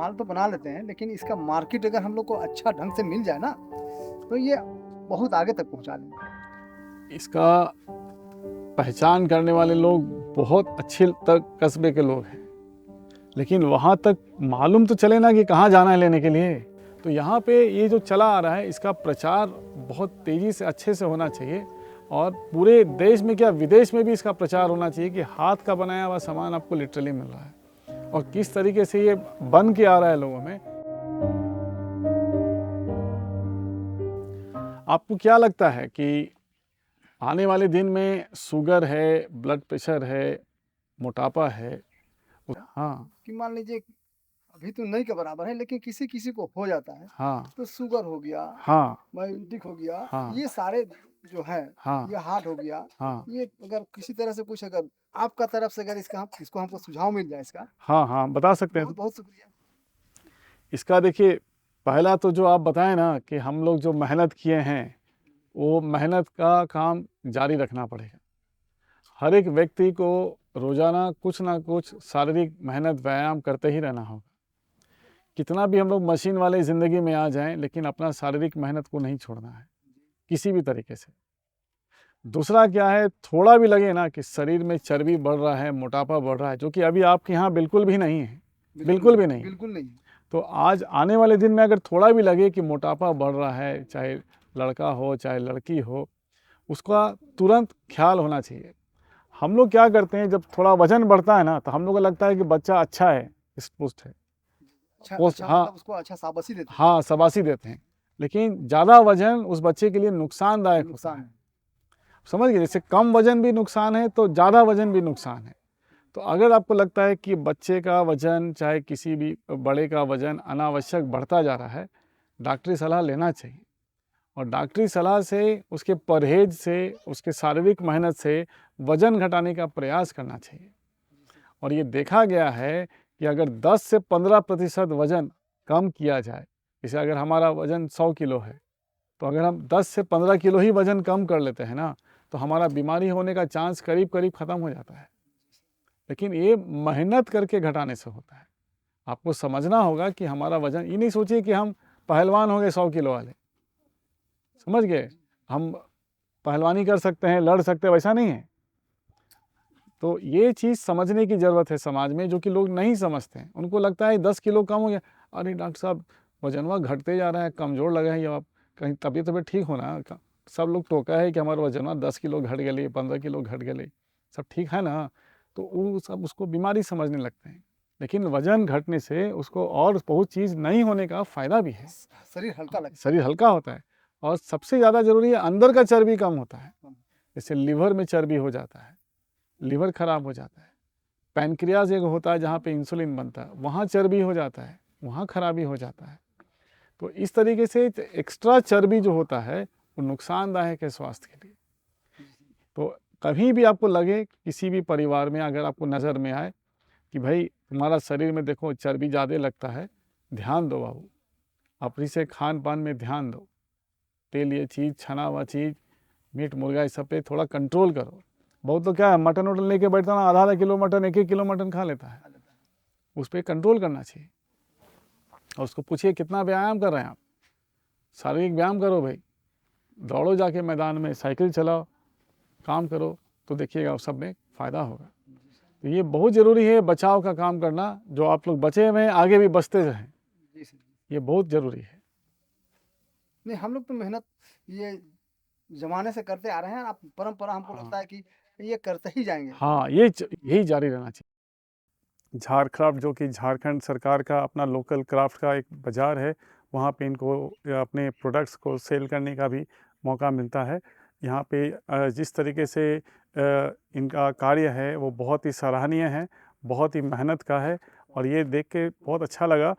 माल तो बना लेते हैं, लेकिन इसका मार्केट अगर हम लोग को अच्छा ढंग से मिल जाए ना, तो ये बहुत आगे तक पहुँचा देंगे। इसका पहचान करने वाले लोग बहुत अच्छे तक कस्बे के लोग हैं, लेकिन वहाँ तक मालूम तो चले ना कि कहाँ जाना है लेने के लिए। तो यहाँ पे ये जो चला आ रहा है, इसका प्रचार बहुत तेज़ी से अच्छे से होना चाहिए, और पूरे देश में क्या विदेश में भी इसका प्रचार होना चाहिए कि हाथ का बनाया हुआ सामान आपको लिटरली मिल रहा है, और किस तरीके से ये बन के आ रहा है लोगों में। आपको क्या लगता है कि आने वाले दिन में शुगर है, ब्लड प्रेशर है, मोटापा है, हाँ कि मान लीजिए अभी तो नहीं के बराबर है, लेकिन किसी-किसी को हो जाता है, हाँ तो शुगर हो गया, हाँ डायबिटिक हो गया, हाँ ये सारे जो है, हाँ ये हार्ट हो गया, हाँ ये अगर किसी तरह से कुछ अगर आपका तरफ से अगर इसको हमको सुझाव मिल जाए इसका, हाँ हाँ बता सकते हैं। बहुत-बहुत शुक्रिया। इसका देखिए, पहला तो जो आप बताएं ना कि हम लोग जो मेहनत किए हैं, वो मेहनत का काम जारी रखना पड़ेगा। हर एक व्यक्ति को रोज़ाना कुछ ना कुछ शारीरिक मेहनत व्यायाम करते ही रहना होगा। कितना भी हम लोग मशीन वाली ज़िंदगी में आ जाएं, लेकिन अपना शारीरिक मेहनत को नहीं छोड़ना है किसी भी तरीके से। दूसरा क्या है, थोड़ा भी लगे ना कि शरीर में चर्बी बढ़ रहा है, मोटापा बढ़ रहा है, जो कि अभी आपके यहाँ बिल्कुल भी नहीं है, बिल्कुल भी नहीं। बिल्कुल नहीं। तो आज आने वाले दिन में अगर थोड़ा भी लगे कि मोटापा बढ़ रहा है, चाहे लड़का हो चाहे लड़की हो, उसका तुरंत ख्याल होना चाहिए। हम लोग क्या करते हैं, जब थोड़ा वजन बढ़ता है ना, तो हम लोग को लगता है कि बच्चा अच्छा है, पुष्ट है, अच्छा हाँ मतलब उसको अच्छा शाबाशी देते हैं। हाँ शाबाशी देते हैं, लेकिन ज़्यादा वजन उस बच्चे के लिए नुकसानदायक होता नुकसान है। है। समझ गए, जैसे कम वजन भी नुकसान है, तो ज़्यादा वजन भी नुकसान है। तो अगर आपको लगता है कि बच्चे का वजन चाहे किसी भी बड़े का वजन अनावश्यक बढ़ता जा रहा है, डॉक्टरी सलाह लेना चाहिए, और डॉक्टरी सलाह से, उसके परहेज से, उसके शारीरिक मेहनत से वजन घटाने का प्रयास करना चाहिए। और ये देखा गया है कि अगर 10 से 15% वजन कम किया जाए, जैसे अगर हमारा वजन 100 किलो है, तो अगर हम 10 से 15 किलो ही वजन कम कर लेते हैं ना, तो हमारा बीमारी होने का चांस करीब करीब ख़त्म हो जाता है। लेकिन ये मेहनत करके घटाने से होता है। आपको समझना होगा कि हमारा वजन, ये नहीं सोचिए कि हम पहलवान हो गए 100 किलो वाले, समझ गए, हम पहलवानी कर सकते हैं, लड़ सकते हैं, वैसा नहीं है। तो ये चीज़ समझने की ज़रूरत है समाज में, जो कि लोग नहीं समझते हैं। उनको लगता है 10 किलो कम हो गया, अरे डॉक्टर साहब वजनवा घटते जा रहा है, कमज़ोर लगा है, ये आप कहीं तबीयत ठीक होना। सब लोग टोका है कि हमारा वजनवा 10 किलो घट गए, 15 किलो घट गए, सब ठीक है ना। तो वो सब उसको बीमारी समझने लगते हैं, लेकिन वजन घटने से उसको और बहुत चीज़ नहीं होने का फ़ायदा भी है। शरीर हल्का लगता है। शरीर हल्का होता है, और सबसे ज़्यादा ज़रूरी है अंदर का चर्बी कम होता है। जैसे लीवर में चर्बी हो जाता है, लीवर खराब हो जाता है। पैनक्रियाज एक होता है जहाँ पे इंसुलिन बनता है, वहाँ चर्बी हो जाता है, वहाँ खराबी हो जाता है। तो इस तरीके से एक्स्ट्रा चर्बी जो होता है, वो नुकसानदायक है स्वास्थ्य के लिए। तो कभी भी आपको लगे, किसी भी परिवार में अगर आपको नज़र में आए कि भाई तुम्हारा शरीर में देखो चर्बी ज़्यादा लगता है, ध्यान दो बाबू, अपनी से खान पान में ध्यान दो। तेल ये चीज़, छना हुआ चीज़, मीट मुर्गा, इस सब पे थोड़ा कंट्रोल करो। बहुत तो क्या है, मटन वटन लेके बैठता ना, आधा किलो मटन, 1 किलो मटन खा लेता है। उस पर कंट्रोल करना चाहिए, और उसको पूछिए कितना व्यायाम कर रहे हैं आप। शारीरिक व्यायाम करो भाई, दौड़ो जाके मैदान में, साइकिल चलाओ, काम करो, तो देखिएगा उस सब में फ़ायदा होगा। तो ये बहुत ज़रूरी है बचाव का काम करना, जो आप लोग बचे हुए हैं आगे भी बचते रहें, ये बहुत ज़रूरी है। नहीं, हम लोग तो मेहनत ये ज़माने से करते आ रहे हैं, आप परंपरा हमको हाँ लगता है कि ये करते ही जाएँगे। हाँ, यही जारी रहना चाहिए। झारक्राफ्ट, जो कि झारखंड सरकार का अपना लोकल क्राफ्ट का एक बाज़ार है, वहाँ पे इनको अपने प्रोडक्ट्स को सेल करने का भी मौका मिलता है। यहाँ पे जिस तरीके से इनका कार्य है वो बहुत ही सराहनीय है, बहुत ही मेहनत का है, और ये देख के बहुत अच्छा लगा